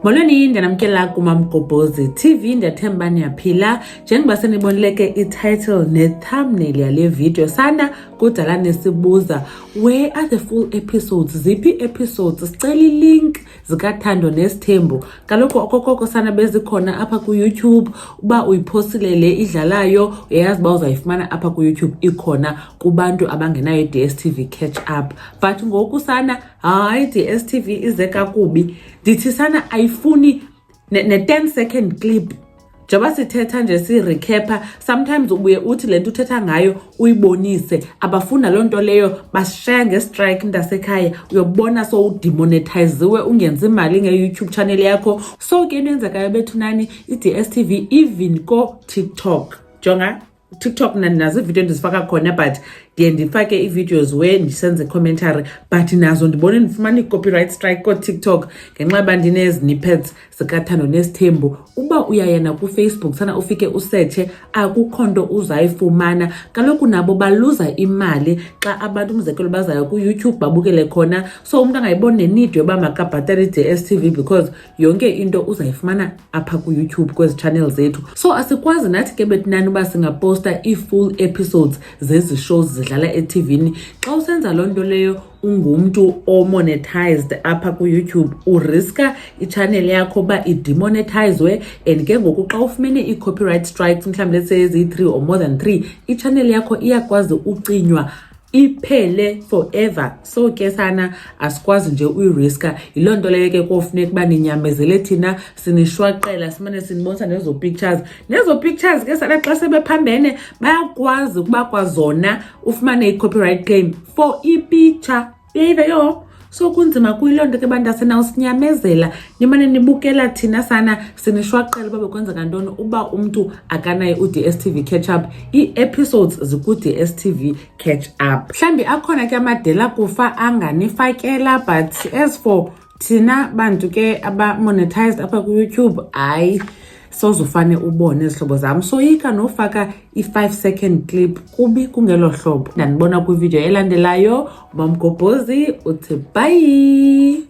Molweni ndiyanamkela kumamgobhozi TV ndiyathemba niyaphila njengoba senibonileke i-title ne-thumbnail yale video sana kudala nesibuza where are the full episodes ziphi episodes sicela i-link zikaThando nes'thembu kaloku okokoko sana bezikhona apha ku-YouTube uba uyipostile le idlalayo uyazi ba uzayifumana apha ku-YouTube ikhona kubantu abangenayo DStv catch up but ngoku sana hayi DStv ize kakubi ndithi sana ayifuni ne-10 second clip njengoba sithetha nje si-recapa sometimes ubuye uthi le nto uthetha ngayo uyibonise abafuna loo nto leyo basishaya nge-strike ndasekhaya uyobona so udemonetiziwe ungenza imali nge-YouTube channel yakho so ke into enzekayo bethunani i-DStv even ko-TikTok jonga TikTok nazo ividiyo ndizifaka khona but ndiye ndifake i-videos where ndisenze commentary but nazo ndibone ndifumana i-copyright strike ko-TikTok ngenxa yoba ndinezi-snippets zikaThando nes'thembu uba uyayena ku-Facebook sana ufike usearche akukho nto uzayifumana kaloku nabo baluza imali xa abantu umzekelo bazayo ku-YouTube babukele khona so umuntu angayiboni nenid yoba makabhatale i-DStv because yonke into uzayifumana apha ku-YouTube kwezi channel zethu so asikwazi nathi ke bethinani uba singaposta i-full episodes zezi shows zidlala eTVini xa usenza loo nto leyo ungumntu omonetized apha ku-YouTube uriska i-channel yakho ba idemonetizwe and ke ngoku xa ufumene i-copyright strikes mhlawumbe let's say ezi-3 or more than 3 i-channel yakho iyakwazi ucinywa iphele forever so ke sana asikwazi nje uyiriska yiloo nto leyo ke kofuneka uba ninyamezele thina sinishwaqela simane sinibonisa nezo pictures ke sana xa sebephambene bayakwazi ukuba kwazona ufumane i-copyright claim for i-picture beyive yo so kunzima kuyiloo nto ke bantu asenawusinyamezela nimane nibukela thina sana sinishwaqela uba bekwenzeka ntoni uba umntu akanayo u-DStv catch up ii-episodes ziku-DStv catch up mhlawumbi akhona ke amadela kufa anganifakela but as for thina bantu ke aba-monetized apha ku-YouTube hayi sozufane ubone izihlobo zam soyika nofaka i-5 second clip kubi kungelo hlobo ndanibona kwivideo elandelayo umamgobhozi uthi bye.